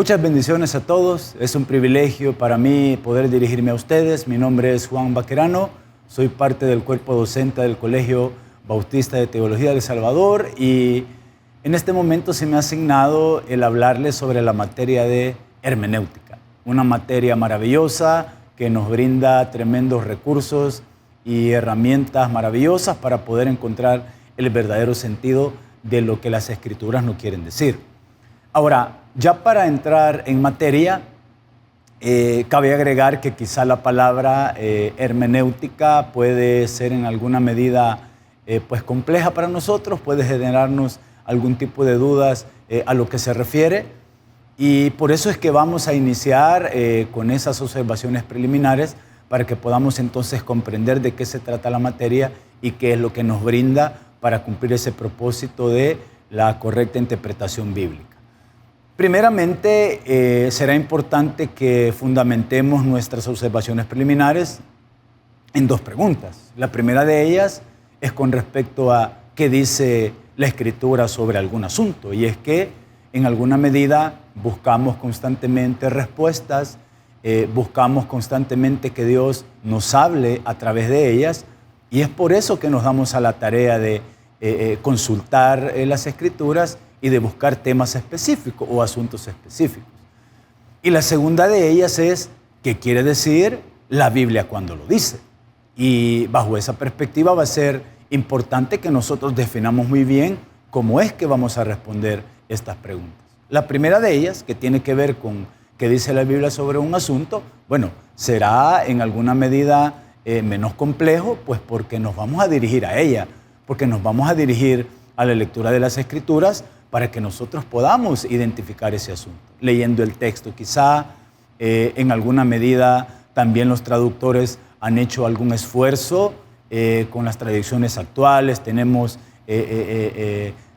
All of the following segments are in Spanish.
Muchas bendiciones a todos. Es un privilegio para mí poder dirigirme a ustedes. Mi nombre es Juan Baquerano. Soy parte del cuerpo docente del Colegio Bautista de Teología de El Salvador y en este momento se me ha asignado el hablarles sobre la materia de hermenéutica. Una materia maravillosa que nos brinda tremendos recursos y herramientas maravillosas para poder encontrar el verdadero sentido de lo que las Escrituras nos quieren decir. Ahora, ya para entrar en materia, cabe agregar que quizá la palabra hermenéutica puede ser en alguna medida pues compleja para nosotros, puede generarnos algún tipo de dudas a lo que se refiere, y por eso es que vamos a iniciar con esas observaciones preliminares para que podamos entonces comprender de qué se trata la materia y qué es lo que nos brinda para cumplir ese propósito de la correcta interpretación bíblica. Primeramente, será importante que fundamentemos nuestras observaciones preliminares en dos preguntas. La primera de ellas es con respecto a qué dice la Escritura sobre algún asunto, y es que en alguna medida buscamos constantemente respuestas, buscamos constantemente que Dios nos hable a través de ellas, y es por eso que nos damos a la tarea de consultar las Escrituras y de buscar temas específicos o asuntos específicos. Y la segunda de ellas es qué quiere decir la Biblia cuando lo dice. Y bajo esa perspectiva va a ser importante que nosotros definamos muy bien cómo es que vamos a responder estas preguntas. La primera de ellas, que tiene que ver con qué dice la Biblia sobre un asunto, bueno, será en alguna medida menos complejo, pues porque nos vamos a dirigir a ella, porque nos vamos a dirigir a la lectura de las Escrituras para que nosotros podamos identificar ese asunto. Leyendo el texto, quizá en alguna medida también los traductores han hecho algún esfuerzo con las traducciones actuales. Tenemos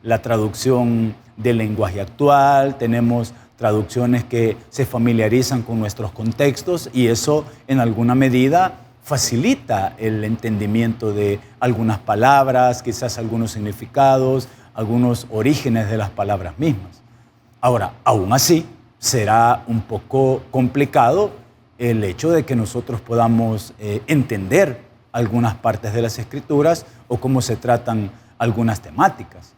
la traducción del lenguaje actual, tenemos traducciones que se familiarizan con nuestros contextos y eso en alguna medida facilita el entendimiento de algunas palabras, quizás algunos significados, algunos orígenes de las palabras mismas. Ahora, aún así, será un poco complicado el hecho de que nosotros podamos entender algunas partes de las Escrituras o cómo se tratan algunas temáticas.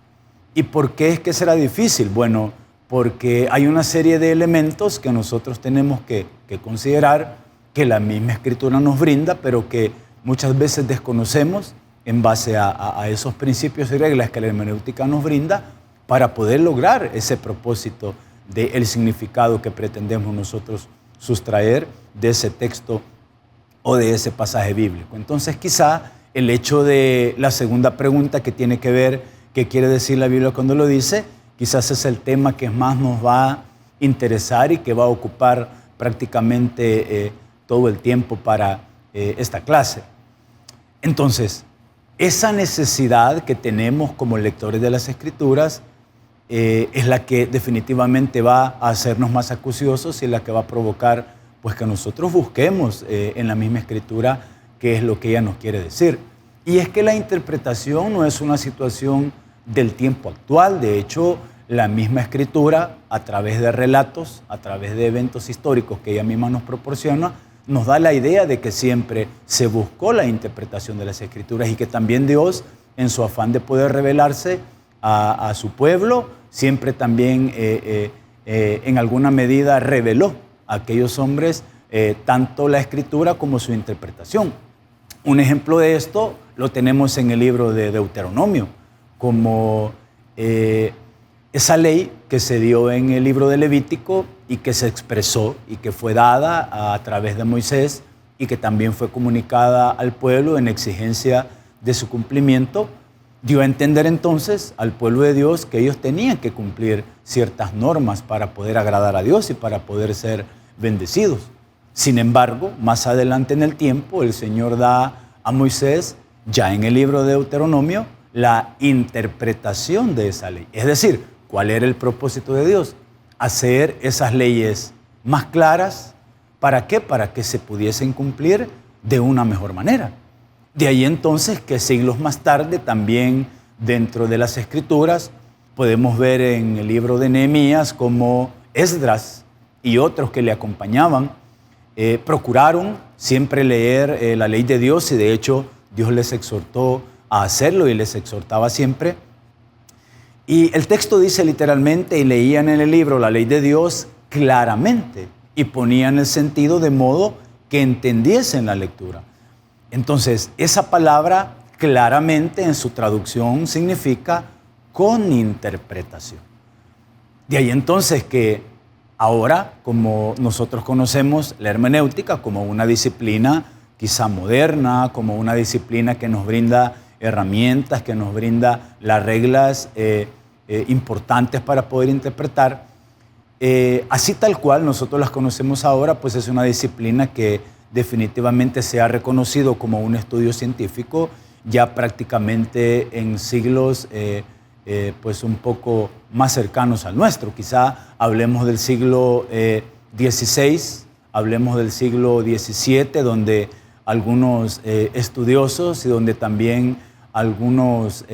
¿Y por qué es que será difícil? Bueno, porque hay una serie de elementos que nosotros tenemos que considerar que la misma Escritura nos brinda, pero que muchas veces desconocemos en base a esos principios y reglas que la hermenéutica nos brinda para poder lograr ese propósito del significado que pretendemos nosotros sustraer de ese texto o de ese pasaje bíblico. Entonces, quizá el hecho de la segunda pregunta que tiene que ver qué quiere decir la Biblia cuando lo dice, quizás es el tema que más nos va a interesar y que va a ocupar prácticamente todo el tiempo para esta clase. Entonces, esa necesidad que tenemos como lectores de las Escrituras es la que definitivamente va a hacernos más acuciosos y la que va a provocar pues, que nosotros busquemos en la misma Escritura qué es lo que ella nos quiere decir. Y es que la interpretación no es una situación del tiempo actual. De hecho, la misma Escritura, a través de relatos, a través de eventos históricos que ella misma nos proporciona, nos da la idea de que siempre se buscó la interpretación de las Escrituras y que también Dios, en su afán de poder revelarse a su pueblo, siempre también en alguna medida reveló a aquellos hombres tanto la Escritura como su interpretación. Un ejemplo de esto lo tenemos en el libro de Deuteronomio, como esa ley que se dio en el libro de Levítico y que se expresó y que fue dada a través de Moisés y que también fue comunicada al pueblo en exigencia de su cumplimiento, dio a entender entonces al pueblo de Dios que ellos tenían que cumplir ciertas normas para poder agradar a Dios y para poder ser bendecidos. Sin embargo, más adelante en el tiempo, el Señor da a Moisés, ya en el libro de Deuteronomio, la interpretación de esa ley. Es decir, ¿cuál era el propósito de Dios? Hacer esas leyes más claras. ¿Para qué? Para que se pudiesen cumplir de una mejor manera. De ahí entonces que siglos más tarde también dentro de las Escrituras podemos ver en el libro de Nehemías cómo Esdras y otros que le acompañaban, procuraron siempre leer la ley de Dios, y de hecho Dios les exhortó a hacerlo y les exhortaba siempre. Y el texto dice literalmente, y leían en el libro la ley de Dios claramente y ponían el sentido de modo que entendiesen la lectura. Entonces, esa palabra claramente en su traducción significa con interpretación. De ahí entonces que ahora, como nosotros conocemos la hermenéutica como una disciplina quizá moderna, como una disciplina que nos brinda herramientas, que nos brinda las reglas importantes para poder interpretar, así tal cual nosotros las conocemos ahora, pues es una disciplina que definitivamente se ha reconocido como un estudio científico ya prácticamente en siglos pues un poco más cercanos al nuestro. Quizá hablemos del siglo XVI, hablemos del siglo XVII, donde algunos estudiosos y donde también algunos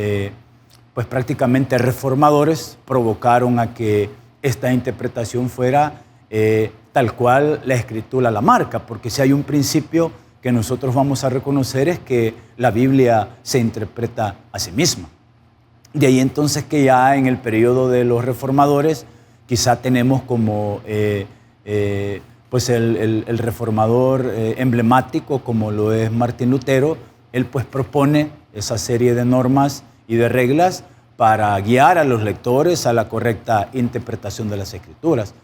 pues prácticamente reformadores provocaron a que esta interpretación fuera tal cual la Escritura la marca, porque si hay un principio que nosotros vamos a reconocer es que la Biblia se interpreta a sí misma. De ahí entonces que ya en el periodo de los reformadores quizá tenemos como pues el reformador emblemático como lo es Martín Lutero. Él pues propone esa serie de normas y de reglas para guiar a los lectores a la correcta interpretación de las Escrituras.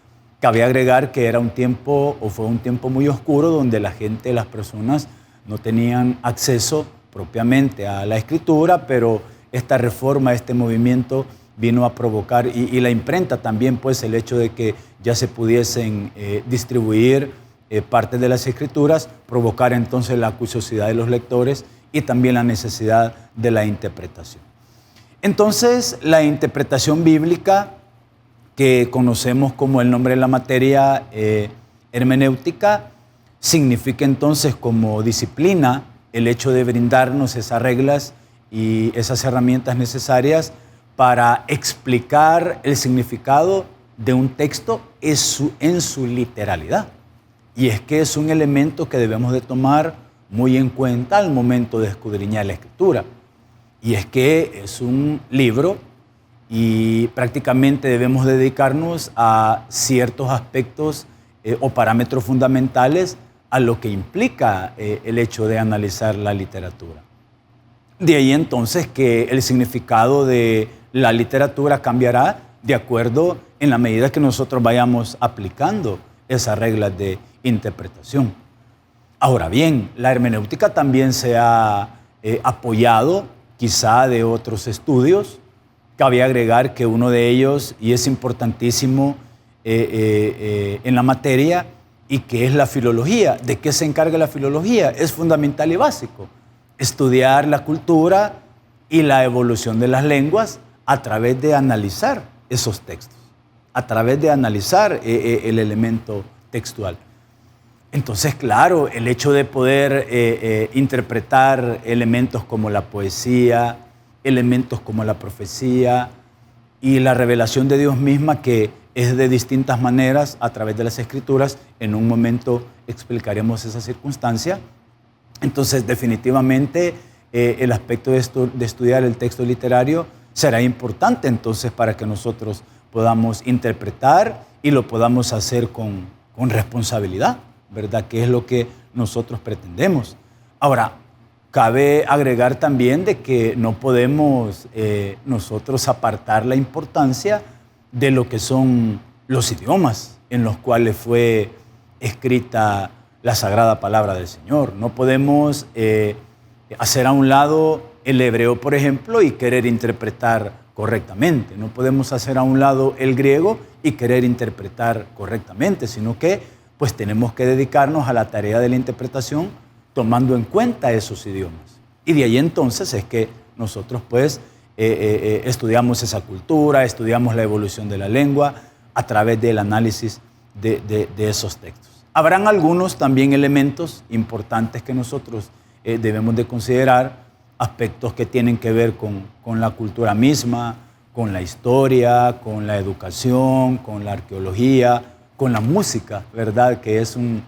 Cabe agregar que era un tiempo, o fue un tiempo muy oscuro, donde la gente, las personas, no tenían acceso propiamente a la Escritura, pero esta reforma, este movimiento vino a provocar, y la imprenta también, pues el hecho de que ya se pudiesen distribuir partes de las Escrituras, provocar entonces la curiosidad de los lectores y también la necesidad de la interpretación. Entonces, la interpretación bíblica, que conocemos como el nombre de la materia hermenéutica, significa entonces como disciplina el hecho de brindarnos esas reglas y esas herramientas necesarias para explicar el significado de un texto en su literalidad. Y es que es un elemento que debemos de tomar muy en cuenta al momento de escudriñar la Escritura. Y es que es un libro y prácticamente debemos dedicarnos a ciertos aspectos o parámetros fundamentales a lo que implica el hecho de analizar la literatura. De ahí entonces que el significado de la literatura cambiará de acuerdo en la medida que nosotros vayamos aplicando esas reglas de interpretación. Ahora bien, la hermenéutica también se ha apoyado quizá de otros estudios. Cabe agregar que uno de ellos, y es importantísimo en la materia, y que es la filología. ¿De qué se encarga la filología? Es fundamental y básico. Estudiar la cultura y la evolución de las lenguas a través de analizar esos textos, a través de analizar el elemento textual. Entonces, claro, el hecho de poder interpretar elementos como la poesía, elementos como la profecía y la revelación de Dios misma, que es de distintas maneras a través de las Escrituras. En un momento explicaremos esa circunstancia. Entonces, definitivamente, el aspecto de estudiar el texto literario será importante entonces para que nosotros podamos interpretar y lo podamos hacer con responsabilidad, ¿verdad? Que es lo que nosotros pretendemos. Ahora, cabe agregar también de que no podemos nosotros apartar la importancia de lo que son los idiomas en los cuales fue escrita la sagrada palabra del Señor. No podemos hacer a un lado el hebreo, por ejemplo, y querer interpretar correctamente. No podemos hacer a un lado el griego y querer interpretar correctamente, sino que pues tenemos que dedicarnos a la tarea de la interpretación tomando en cuenta esos idiomas. Y de ahí entonces es que nosotros pues estudiamos esa cultura, estudiamos la evolución de la lengua a través del análisis de esos textos. Habrán algunos también elementos importantes que nosotros debemos de considerar, aspectos que tienen que ver con la cultura misma, con la historia, con la educación, con la arqueología, con la música, ¿verdad? Que es un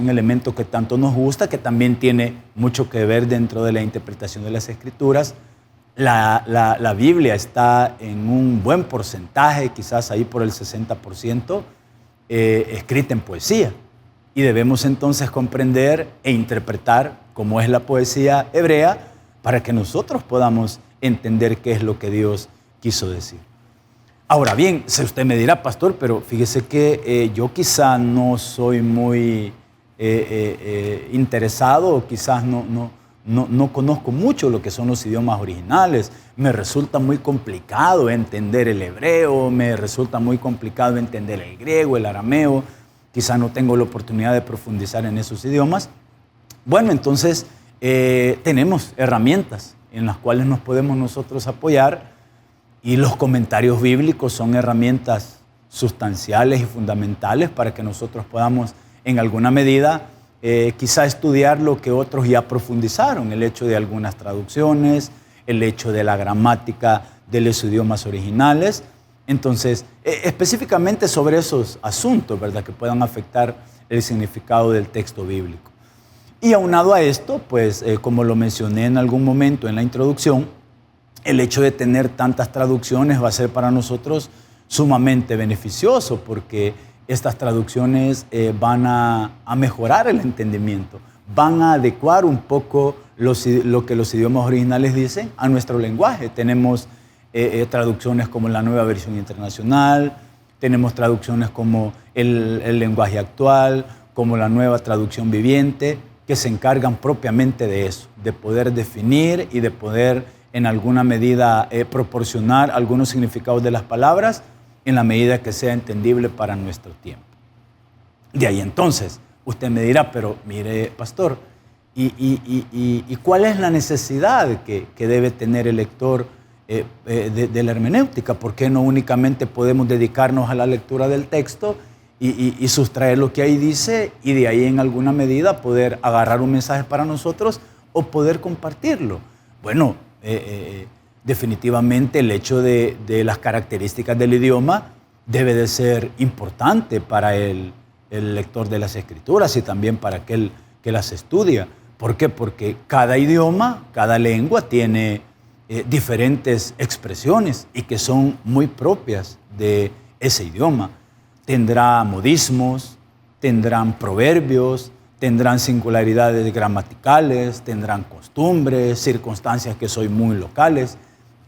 elemento que tanto nos gusta, que también tiene mucho que ver dentro de la interpretación de las Escrituras. La Biblia está en un buen porcentaje, quizás ahí por el 60%, escrita en poesía. Y debemos entonces comprender e interpretar cómo es la poesía hebrea para que nosotros podamos entender qué es lo que Dios quiso decir. Ahora bien, si usted me dirá, pastor, pero fíjese que yo quizás no soy muy interesado, o quizás no conozco mucho lo que son los idiomas originales. Me resulta muy complicado entender el hebreo, me resulta muy complicado entender el griego, el arameo. Quizás no tengo la oportunidad de profundizar en esos idiomas. Bueno, entonces tenemos herramientas en las cuales nos podemos nosotros apoyar, y los comentarios bíblicos son herramientas sustanciales y fundamentales para que nosotros podamos en alguna medida quizá estudiar lo que otros ya profundizaron, el hecho de algunas traducciones, el hecho de la gramática de los idiomas originales. Entonces, específicamente sobre esos asuntos, ¿verdad?, que puedan afectar el significado del texto bíblico. Y aunado a esto, pues, como lo mencioné en algún momento en la introducción, el hecho de tener tantas traducciones va a ser para nosotros sumamente beneficioso, porque estas traducciones van a mejorar el entendimiento, van a adecuar un poco lo que los idiomas originales dicen a nuestro lenguaje. Tenemos traducciones como la Nueva Versión Internacional, tenemos traducciones como el lenguaje actual, como la Nueva Traducción Viviente, que se encargan propiamente de eso, de poder definir y de poder en alguna medida proporcionar algunos significados de las palabras en la medida que sea entendible para nuestro tiempo. De ahí entonces, usted me dirá, pero mire, pastor, ¿y cuál es la necesidad que debe tener el lector de la hermenéutica? ¿Por qué no únicamente podemos dedicarnos a la lectura del texto y sustraer lo que ahí dice, y de ahí en alguna medida poder agarrar un mensaje para nosotros o poder compartirlo? Bueno, definitivamente el hecho de las características del idioma debe de ser importante para el lector de las Escrituras y también para aquel que las estudia. ¿Por qué? Porque cada idioma, cada lengua tiene diferentes expresiones y que son muy propias de ese idioma. Tendrá modismos, tendrán proverbios, tendrán singularidades gramaticales, tendrán costumbres, circunstancias que son muy locales,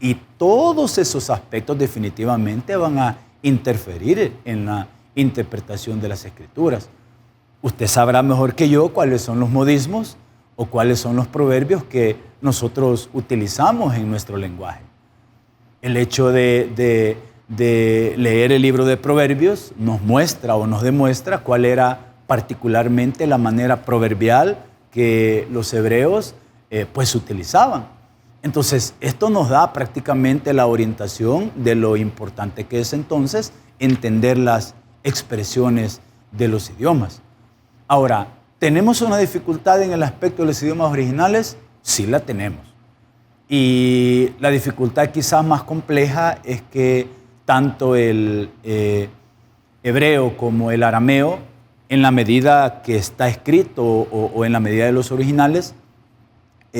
y todos esos aspectos definitivamente van a interferir en la interpretación de las Escrituras. Usted sabrá mejor que yo cuáles son los modismos o cuáles son los proverbios que nosotros utilizamos en nuestro lenguaje. El hecho de leer el libro de Proverbios nos muestra o nos demuestra cuál era particularmente la manera proverbial que los hebreos pues utilizaban. Entonces, esto nos da prácticamente la orientación de lo importante que es entonces entender las expresiones de los idiomas. Ahora, ¿tenemos una dificultad en el aspecto de los idiomas originales? Sí la tenemos. Y la dificultad quizás más compleja es que tanto el hebreo como el arameo, en la medida que está escrito o en la medida de los originales,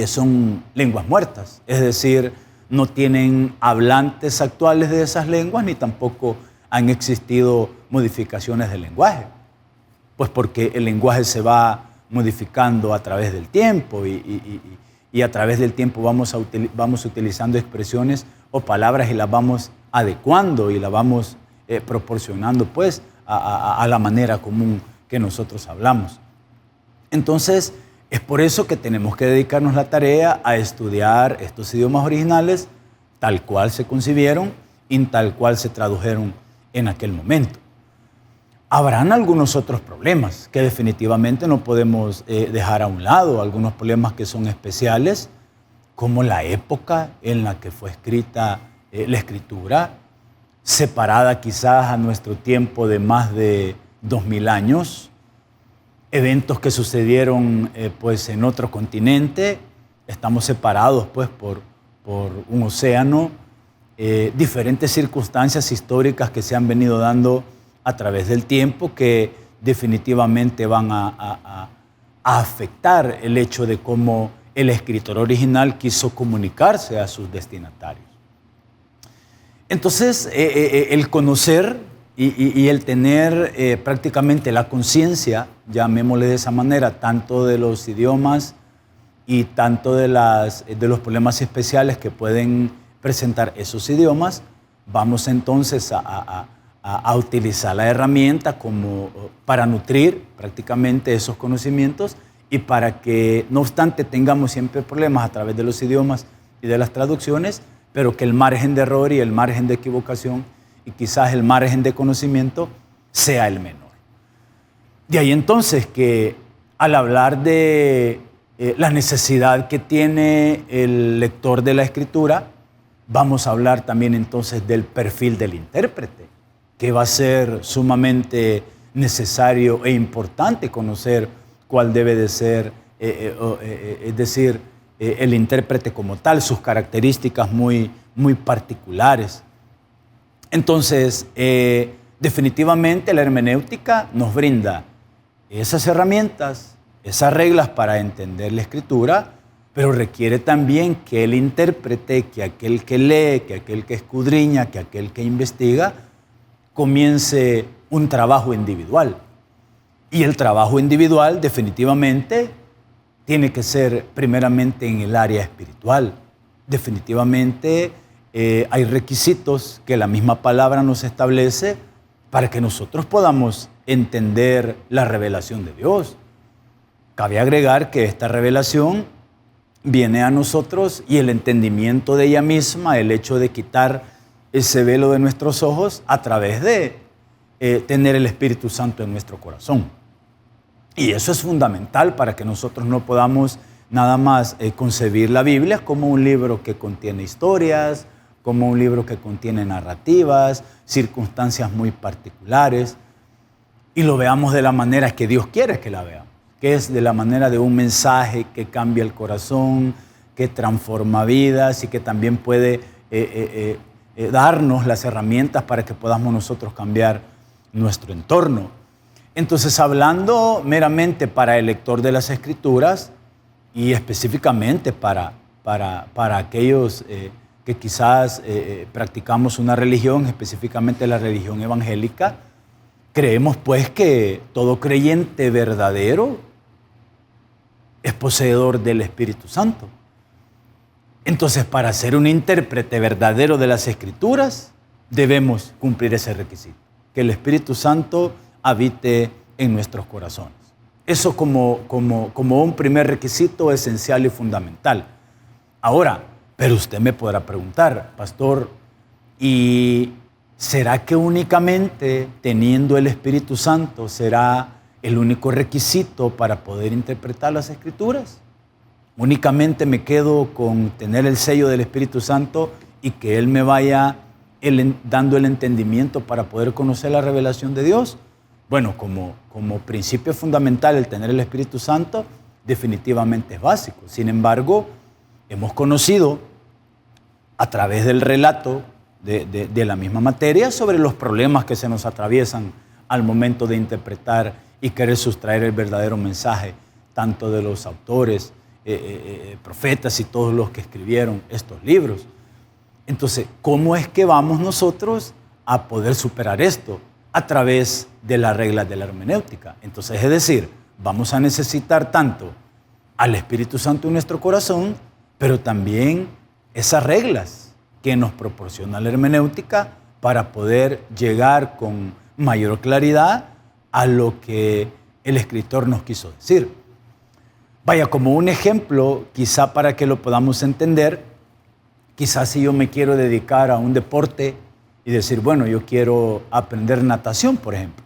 son lenguas muertas. Es decir, no tienen hablantes actuales de esas lenguas, ni tampoco han existido modificaciones del lenguaje. Pues porque el lenguaje se va modificando a través del tiempo y a través del tiempo vamos utilizando expresiones o palabras y las vamos adecuando y las vamos proporcionando pues a la manera común que nosotros hablamos. Entonces, es por eso que tenemos que dedicarnos la tarea a estudiar estos idiomas originales tal cual se concibieron y tal cual se tradujeron en aquel momento. Habrán algunos otros problemas que definitivamente no podemos dejar a un lado, algunos problemas que son especiales, como la época en la que fue escrita la Escritura, separada quizás a nuestro tiempo de más de 2000 años, eventos que sucedieron pues en otro continente, estamos separados pues por un océano, diferentes circunstancias históricas que se han venido dando a través del tiempo que definitivamente van a afectar el hecho de cómo el escritor original quiso comunicarse a sus destinatarios. Entonces, el conocer y el tener prácticamente la conciencia, llamémosle de esa manera, tanto de los idiomas y tanto de los problemas especiales que pueden presentar esos idiomas, vamos entonces a utilizar la herramienta para nutrir prácticamente esos conocimientos y para que, no obstante, tengamos siempre problemas a través de los idiomas y de las traducciones, pero que el margen de error y el margen de equivocación y quizás el margen de conocimiento sea el menor. De ahí entonces que al hablar de la necesidad que tiene el lector de la Escritura, vamos a hablar también entonces del perfil del intérprete, que va a ser sumamente necesario e importante conocer cuál debe de ser, es decir, el intérprete como tal, sus características muy particulares. Entonces, definitivamente la hermenéutica nos brinda esas herramientas, esas reglas para entender la Escritura, pero requiere también que el intérprete, que aquel que lee, que aquel que escudriña, que aquel que investiga, comience un trabajo individual. Y el trabajo individual definitivamente tiene que ser primeramente en el área espiritual. Definitivamente hay requisitos que la misma palabra nos establece para que nosotros podamos entender la revelación de Dios. Cabe agregar que esta revelación viene a nosotros y el entendimiento de ella misma, el hecho de quitar ese velo de nuestros ojos a través de tener el Espíritu Santo en nuestro corazón. Y eso es fundamental para que nosotros no podamos nada más concebir la Biblia como un libro que contiene historias, como un libro que contiene narrativas, circunstancias muy particulares, y lo veamos de la manera que Dios quiere que la veamos, que es de la manera de un mensaje que cambia el corazón, que transforma vidas y que también puede darnos las herramientas para que podamos nosotros cambiar nuestro entorno. Entonces, hablando meramente para el lector de las Escrituras y específicamente para aquellos que quizás practicamos una religión, específicamente la religión evangélica, creemos pues que todo creyente verdadero es poseedor del Espíritu Santo. Entonces, para ser un intérprete verdadero de las Escrituras, debemos cumplir ese requisito, que el Espíritu Santo habite en nuestros corazones. Eso como un primer requisito esencial y fundamental. Ahora, pero usted me podrá preguntar, pastor, ¿y será que únicamente teniendo el Espíritu Santo será el único requisito para poder interpretar las Escrituras? ¿Únicamente me quedo con tener el sello del Espíritu Santo y que Él me vaya dando el entendimiento para poder conocer la revelación de Dios? Bueno, como principio fundamental, el tener el Espíritu Santo definitivamente es básico. Sin embargo, hemos conocido a través del relato de la misma materia sobre los problemas que se nos atraviesan al momento de interpretar y querer sustraer el verdadero mensaje, tanto de los autores, profetas y todos los que escribieron estos libros. Entonces, ¿cómo es que vamos nosotros a poder superar esto? A través de las reglas de la hermenéutica. Entonces, es decir, vamos a necesitar tanto al Espíritu Santo en nuestro corazón, pero también esas reglas que nos proporciona la hermenéutica para poder llegar con mayor claridad a lo que el escritor nos quiso decir. Vaya, como un ejemplo, quizá para que lo podamos entender, quizás si yo me quiero dedicar a un deporte y decir, bueno, yo quiero aprender natación, por ejemplo,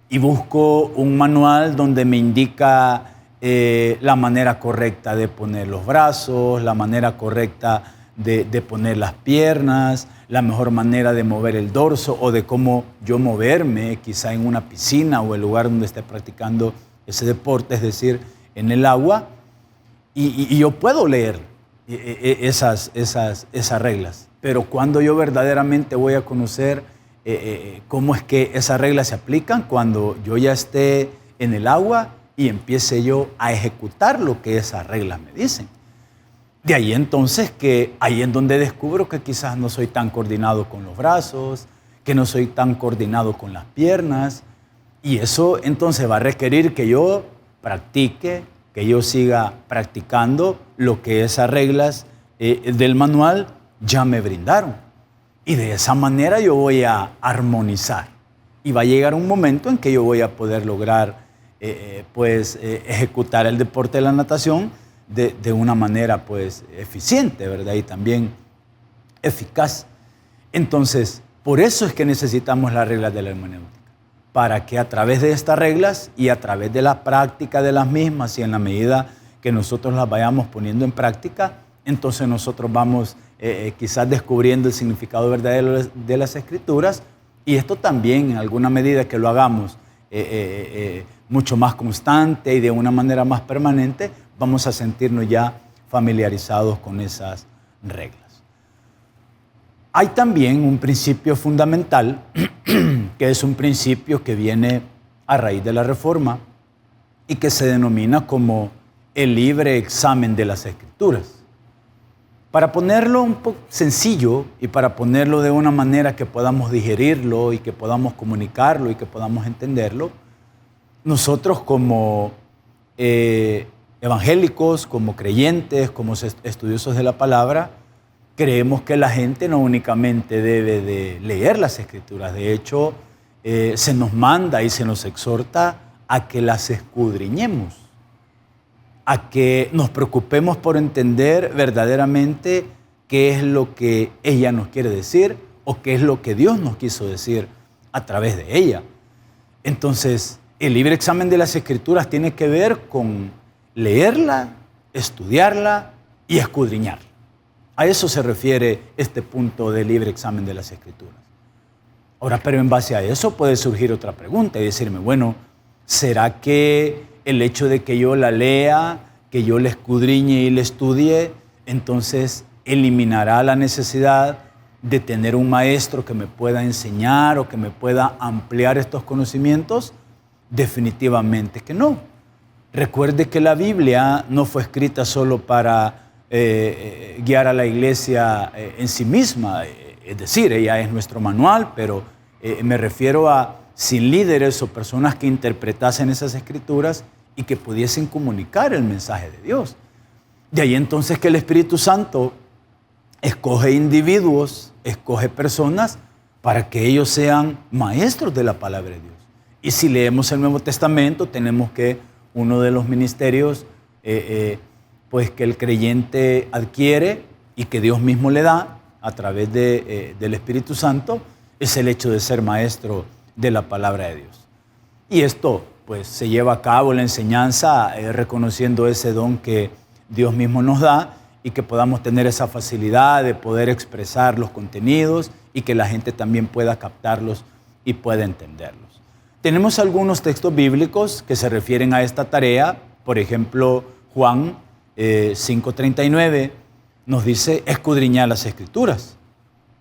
y busco un manual donde me indica la manera correcta de poner los brazos, la manera correcta de poner las piernas, la mejor manera de mover el dorso o de cómo yo moverme, quizá en una piscina o el lugar donde esté practicando ese deporte, es decir, en el agua, y yo puedo leer esas reglas. Pero cuando yo verdaderamente voy a conocer cómo es que esas reglas se aplican cuando yo ya esté en el agua y empiece yo a ejecutar lo que esas reglas me dicen. De ahí entonces ahí en donde descubro que quizás no soy tan coordinado con los brazos, que no soy tan coordinado con las piernas, y eso entonces va a requerir que yo practique, que yo siga practicando lo que esas reglas del manual ya me brindaron. Y de esa manera yo voy a armonizar. Y va a llegar un momento en que yo voy a poder lograr ejecutar el deporte de la natación de una manera eficiente, ¿verdad? Y también eficaz. Entonces, por eso es que necesitamos las reglas de la hermenéutica, para que a través de estas reglas y a través de la práctica de las mismas y en la medida que nosotros las vayamos poniendo en práctica, entonces nosotros vamos quizás descubriendo el significado verdadero de las Escrituras, y esto también en alguna medida que lo hagamos mucho más constante y de una manera más permanente, vamos a sentirnos ya familiarizados con esas reglas. Hay también un principio fundamental, que es un principio que viene a raíz de la Reforma y que se denomina como el libre examen de las Escrituras. Para ponerlo un poco sencillo y para ponerlo de una manera que podamos digerirlo y que podamos comunicarlo y que podamos entenderlo, nosotros como evangélicos, como creyentes, como estudiosos de la palabra, creemos que la gente no únicamente debe de leer las Escrituras. De hecho, se nos manda y se nos exhorta a que las escudriñemos, a que nos preocupemos por entender verdaderamente qué es lo que ella nos quiere decir o qué es lo que Dios nos quiso decir a través de ella. Entonces, el libre examen de las Escrituras tiene que ver con leerla, estudiarla y escudriñarla. A eso se refiere este punto de libre examen de las Escrituras. Ahora, pero en base a eso puede surgir otra pregunta y decirme, bueno, ¿será que el hecho de que yo la lea, que yo la escudriñe y la estudie, entonces eliminará la necesidad de tener un maestro que me pueda enseñar o que me pueda ampliar estos conocimientos? Definitivamente que no. Recuerde que la Biblia no fue escrita solo para guiar a la iglesia en sí misma, es decir, ella es nuestro manual, pero me refiero a sin líderes o personas que interpretasen esas Escrituras y que pudiesen comunicar el mensaje de Dios. De ahí entonces que el Espíritu Santo escoge individuos, escoge personas para que ellos sean maestros de la palabra de Dios. Y si leemos el Nuevo Testamento, tenemos que uno de los ministerios pues que el creyente adquiere y que Dios mismo le da a través del Espíritu Santo es el hecho de ser maestro de la palabra de Dios. Y esto pues se lleva a cabo la enseñanza reconociendo ese don que Dios mismo nos da y que podamos tener esa facilidad de poder expresar los contenidos y que la gente también pueda captarlos y pueda entenderlos. Tenemos algunos textos bíblicos que se refieren a esta tarea. Por ejemplo, Juan 5:39 nos dice escudriñar las Escrituras.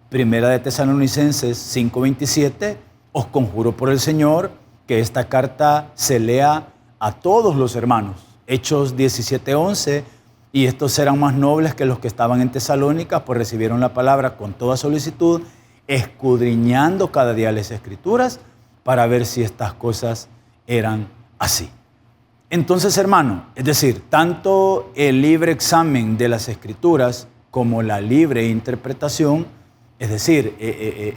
Primera de Tesalonicenses 5:27, os conjuro por el Señor que esta carta se lea a todos los hermanos. Hechos 17:11, y estos eran más nobles que los que estaban en Tesalónica, pues recibieron la palabra con toda solicitud, escudriñando cada día las Escrituras para ver si estas cosas eran así. Entonces, hermano, es decir, tanto el libre examen de las Escrituras como la libre interpretación, es decir,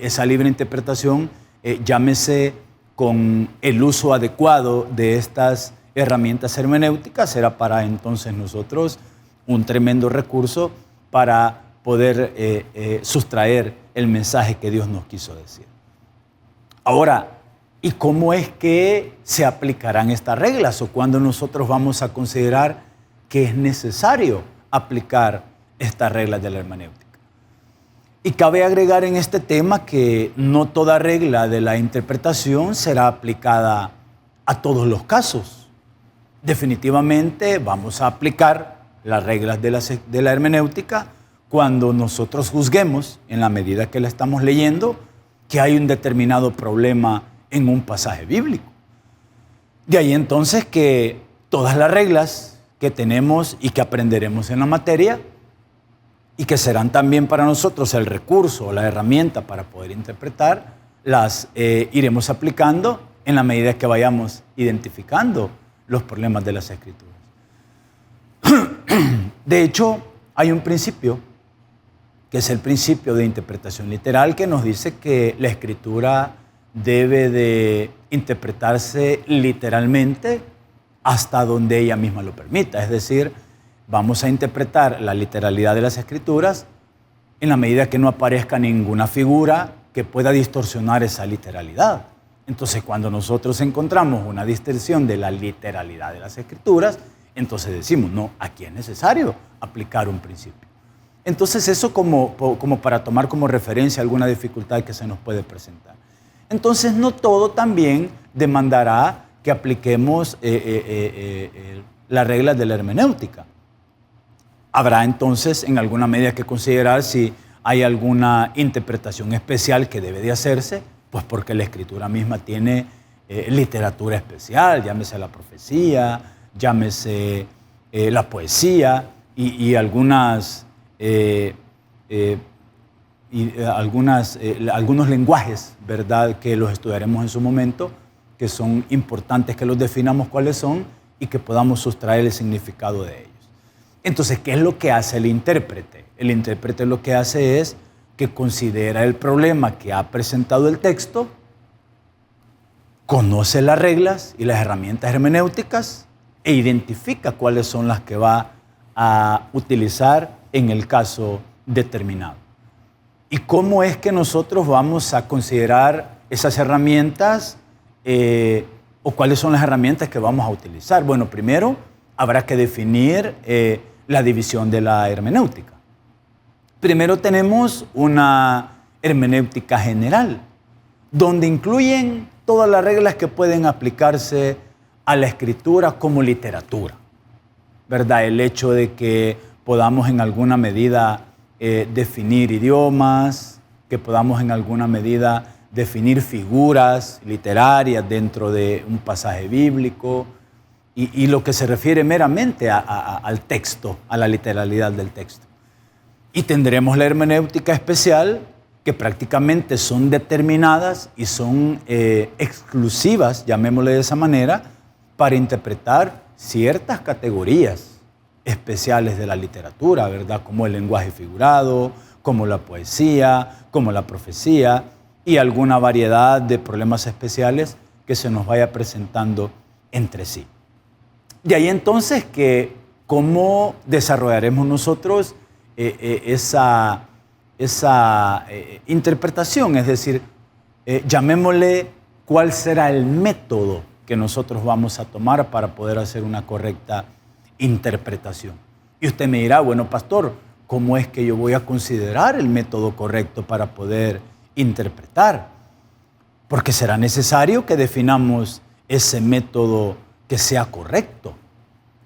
esa libre interpretación, llámese con el uso adecuado de estas herramientas hermenéuticas, será para entonces nosotros un tremendo recurso para poder sustraer el mensaje que Dios nos quiso decir. Ahora, ¿y cómo es que se aplicarán estas reglas? ¿O cuándo nosotros vamos a considerar que es necesario aplicar estas reglas de la hermenéutica? Y cabe agregar en este tema que no toda regla de la interpretación será aplicada a todos los casos. Definitivamente vamos a aplicar las reglas de la hermenéutica cuando nosotros juzguemos, en la medida que la estamos leyendo, que hay un determinado problema en un pasaje bíblico. De ahí entonces que todas las reglas que tenemos y que aprenderemos en la materia y que serán también para nosotros el recurso o la herramienta para poder interpretar, las iremos aplicando en la medida que vayamos identificando los problemas de las Escrituras. De hecho, hay un principio, que es el principio de interpretación literal, que nos dice que la Escritura debe de interpretarse literalmente hasta donde ella misma lo permita. Es decir, vamos a interpretar la literalidad de las Escrituras en la medida que no aparezca ninguna figura que pueda distorsionar esa literalidad. Entonces, cuando nosotros encontramos una distorsión de la literalidad de las Escrituras, entonces decimos, no, aquí es necesario aplicar un principio. Entonces, eso como para tomar como referencia alguna dificultad que se nos puede presentar. Entonces, no todo también demandará que apliquemos las reglas de la hermenéutica. Habrá entonces en alguna medida que considerar si hay alguna interpretación especial que debe de hacerse, pues porque la Escritura misma tiene literatura especial, llámese la profecía, llámese la poesía y algunos lenguajes, ¿verdad?, que los estudiaremos en su momento, que son importantes que los definamos cuáles son y que podamos sustraer el significado de ellos. Entonces, ¿qué es lo que hace el intérprete? El intérprete lo que hace es que considera el problema que ha presentado el texto, conoce las reglas y las herramientas hermenéuticas e identifica cuáles son las que va a utilizar en el caso determinado. ¿Y cómo es que nosotros vamos a considerar esas herramientas o cuáles son las herramientas que vamos a utilizar? Bueno, primero habrá que definir la división de la hermenéutica. Primero tenemos una hermenéutica general, donde incluyen todas las reglas que pueden aplicarse a la escritura como literatura, ¿verdad? El hecho de que podamos en alguna medida definir idiomas, que podamos en alguna medida definir figuras literarias dentro de un pasaje bíblico y lo que se refiere meramente al texto, a la literalidad del texto. Y tendremos la hermenéutica especial, que prácticamente son determinadas y son exclusivas, llamémosle de esa manera, para interpretar ciertas categorías especiales de la literatura, ¿verdad? Como el lenguaje figurado, como la poesía, como la profecía y alguna variedad de problemas especiales que se nos vaya presentando entre sí. De ahí entonces que cómo desarrollaremos nosotros esa interpretación, es decir, llamémosle cuál será el método que nosotros vamos a tomar para poder hacer una correcta interpretación. Y usted me dirá, bueno, pastor, ¿cómo es que yo voy a considerar el método correcto para poder interpretar? Porque será necesario que definamos ese método que sea correcto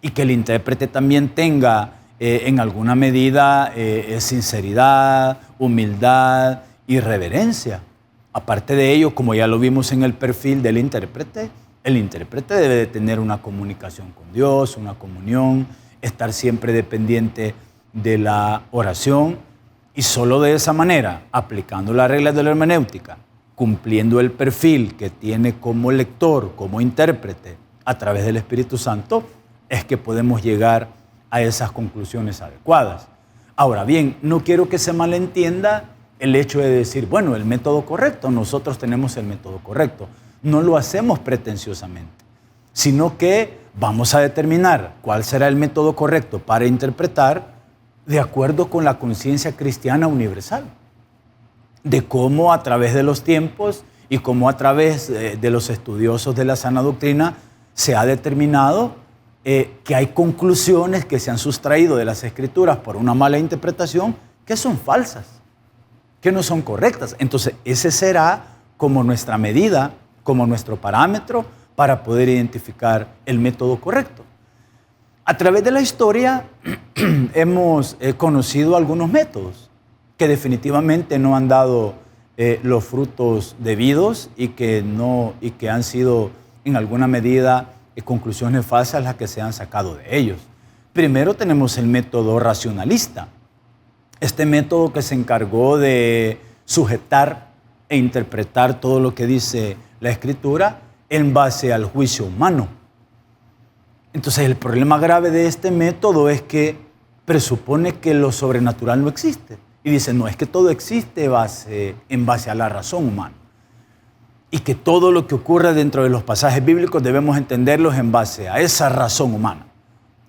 y que el intérprete también tenga en alguna medida sinceridad, humildad y reverencia. Aparte de ello, como ya lo vimos en el perfil del intérprete, el intérprete debe de tener una comunicación con Dios, una comunión, estar siempre dependiente de la oración y solo de esa manera, aplicando las reglas de la hermenéutica, cumpliendo el perfil que tiene como lector, como intérprete, a través del Espíritu Santo, es que podemos llegar a esas conclusiones adecuadas. Ahora bien, no quiero que se malentienda el hecho de decir, bueno, el método correcto, nosotros tenemos el método correcto. No lo hacemos pretenciosamente, sino que vamos a determinar cuál será el método correcto para interpretar de acuerdo con la conciencia cristiana universal, de cómo a través de los tiempos y cómo a través de los estudiosos de la sana doctrina se ha determinado que hay conclusiones que se han sustraído de las Escrituras por una mala interpretación que son falsas, que no son correctas. Entonces, ese será como nuestra medida, como nuestro parámetro para poder identificar el método correcto. A través de la historia hemos conocido algunos métodos que definitivamente no han dado los frutos debidos y que han sido en alguna medida conclusiones falsas las que se han sacado de ellos. Primero tenemos el método racionalista. Este método que se encargó de sujetar e interpretar todo lo que dice la Escritura en base al juicio humano. Entonces el problema grave de este método es que presupone que lo sobrenatural no existe. Y dice, no, es que todo existe en base a la razón humana. Y que todo lo que ocurre dentro de los pasajes bíblicos debemos entenderlos en base a esa razón humana.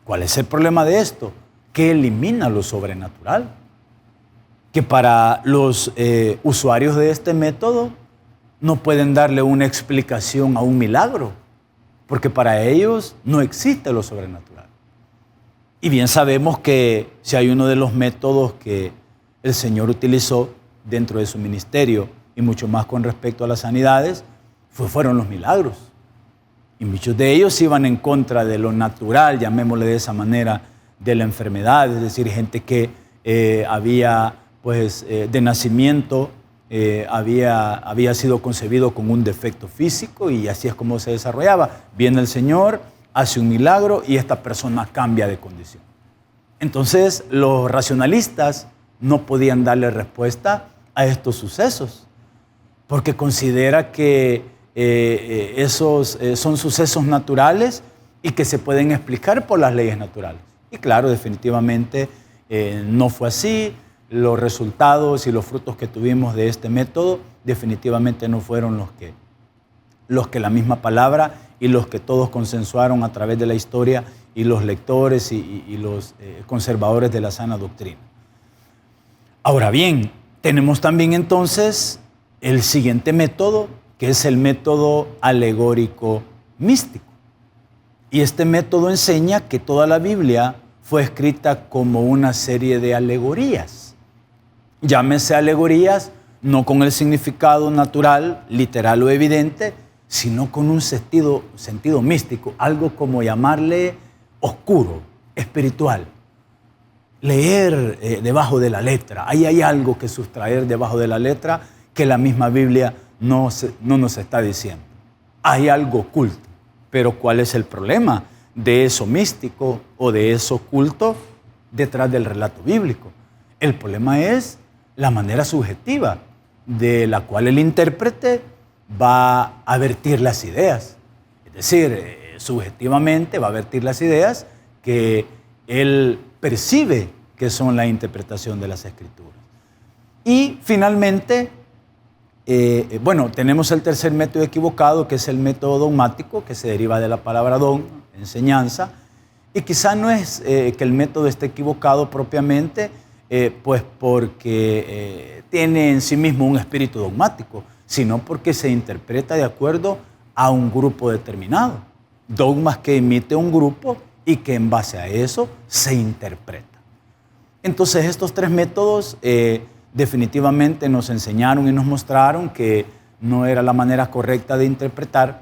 ¿Cuál es el problema de esto? Que elimina lo sobrenatural. Que para los usuarios de este método no pueden darle una explicación a un milagro, porque para ellos no existe lo sobrenatural. Y bien sabemos que si hay uno de los métodos que el Señor utilizó dentro de su ministerio, y mucho más con respecto a las sanidades, fueron los milagros. Y muchos de ellos iban en contra de lo natural, llamémosle de esa manera, de la enfermedad, es decir, gente que había de nacimiento, había sido concebido con un defecto físico y así es como se desarrollaba. Viene el Señor, hace un milagro y esta persona cambia de condición. Entonces los racionalistas no podían darle respuesta a estos sucesos porque considera que esos son sucesos naturales y que se pueden explicar por las leyes naturales. Y claro, definitivamente no fue así. Los resultados y los frutos que tuvimos de este método definitivamente no fueron los que la misma palabra y los que todos consensuaron a través de la historia y los lectores y los conservadores de la sana doctrina. Ahora bien, tenemos también entonces el siguiente método, que es el método alegórico místico. Y este método enseña que toda la Biblia fue escrita como una serie de alegorías. Llámese alegorías, no con el significado natural, literal o evidente, sino con un sentido místico, algo como llamarle oscuro, espiritual. Leer debajo de la letra. Ahí hay algo que sustraer debajo de la letra que la misma Biblia no nos está diciendo. Hay algo oculto. Pero ¿cuál es el problema de eso místico o de eso oculto detrás del relato bíblico? El problema es la manera subjetiva de la cual el intérprete va a vertir las ideas. Es decir, subjetivamente va a vertir las ideas que él percibe que son la interpretación de las Escrituras. Y finalmente, tenemos el tercer método equivocado, que es el método dogmático, que se deriva de la palabra don, enseñanza, y quizá no es que el método esté equivocado propiamente, porque tiene en sí mismo un espíritu dogmático, sino porque se interpreta de acuerdo a un grupo determinado. Dogmas que emite un grupo y que en base a eso se interpreta. Entonces estos tres métodos definitivamente nos enseñaron y nos mostraron que no era la manera correcta de interpretar,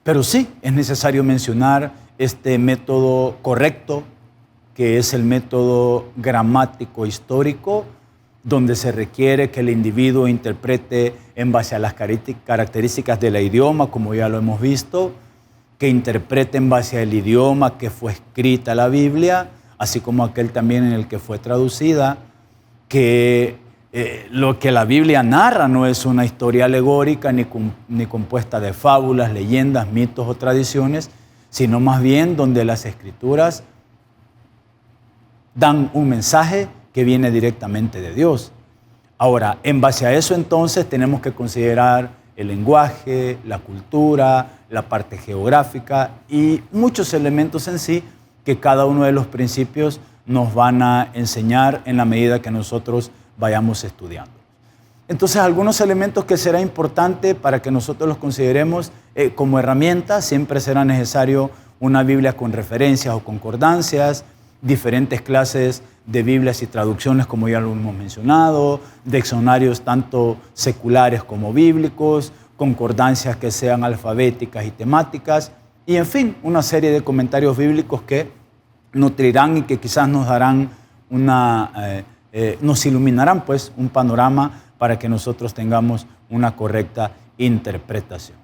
pero sí es necesario mencionar este método correcto, que es el método gramático histórico, donde se requiere que el individuo interprete en base a las características del idioma, como ya lo hemos visto, que interprete en base al idioma que fue escrita la Biblia, así como aquel también en el que fue traducida, que lo que la Biblia narra no es una historia alegórica ni compuesta de fábulas, leyendas, mitos o tradiciones, sino más bien donde las Escrituras dan un mensaje que viene directamente de Dios. Ahora, en base a eso entonces tenemos que considerar el lenguaje, la cultura, la parte geográfica y muchos elementos en sí que cada uno de los principios nos van a enseñar en la medida que nosotros vayamos estudiando. Entonces, algunos elementos que será importante para que nosotros los consideremos como herramienta, siempre será necesario una Biblia con referencias o concordancias, diferentes clases de Biblias y traducciones, como ya lo hemos mencionado, diccionarios tanto seculares como bíblicos, concordancias que sean alfabéticas y temáticas, y en fin, una serie de comentarios bíblicos que nutrirán y que quizás nos darán nos iluminarán pues un panorama para que nosotros tengamos una correcta interpretación.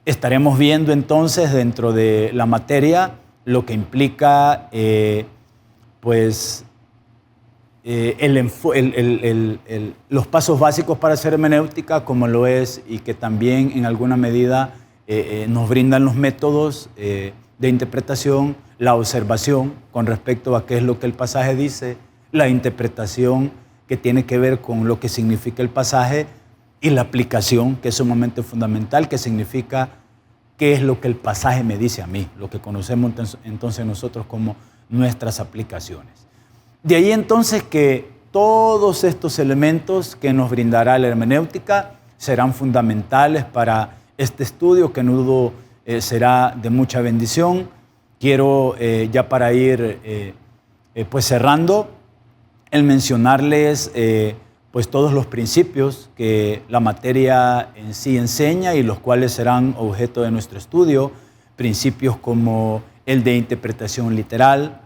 Estaremos viendo entonces dentro de la materia lo que implica los pasos básicos para hacer hermenéutica, como lo es, y que también en alguna medida nos brindan los métodos de interpretación, la observación con respecto a qué es lo que el pasaje dice, la interpretación que tiene que ver con lo que significa el pasaje y la aplicación, que es sumamente fundamental, que significa qué es lo que el pasaje me dice a mí, lo que conocemos entonces nosotros como nuestras aplicaciones. De ahí entonces que todos estos elementos que nos brindará la hermenéutica serán fundamentales para este estudio, que no dudo será de mucha bendición. Quiero ya para ir pues cerrando, el mencionarles pues todos los principios que la materia en sí enseña y los cuales serán objeto de nuestro estudio, principios como el de interpretación literal,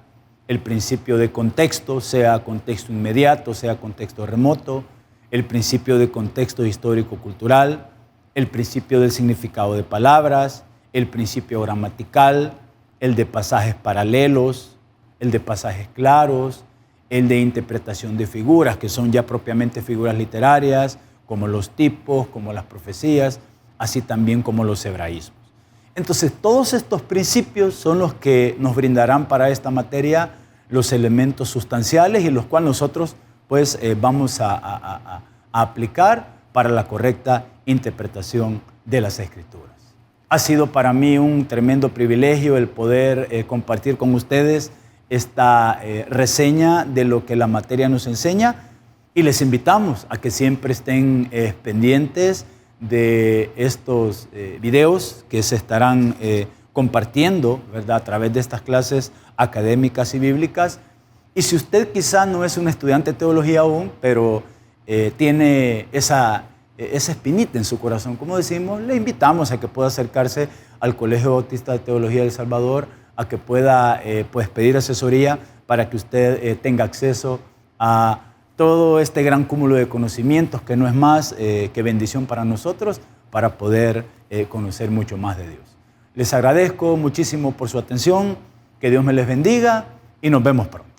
el principio de contexto, sea contexto inmediato, sea contexto remoto, el principio de contexto histórico-cultural, el principio del significado de palabras, el principio gramatical, el de pasajes paralelos, el de pasajes claros, el de interpretación de figuras, que son ya propiamente figuras literarias, como los tipos, como las profecías, así también como los hebraísmos. Entonces, todos estos principios son los que nos brindarán para esta materia los elementos sustanciales y los cuales nosotros pues, vamos a aplicar para la correcta interpretación de las Escrituras. Ha sido para mí un tremendo privilegio el poder compartir con ustedes esta reseña de lo que la materia nos enseña y les invitamos a que siempre estén pendientes de estos videos que se estarán compartiendo, ¿verdad?, a través de estas clases académicas y bíblicas. Y si usted quizá no es un estudiante de teología aún, pero tiene esa espinita en su corazón, como decimos, le invitamos a que pueda acercarse al Colegio Bautista de Teología de El Salvador, a que pueda pues pedir asesoría para que usted tenga acceso a todo este gran cúmulo de conocimientos que no es más que bendición para nosotros, para poder conocer mucho más de Dios. Les agradezco muchísimo por su atención, que Dios me les bendiga y nos vemos pronto.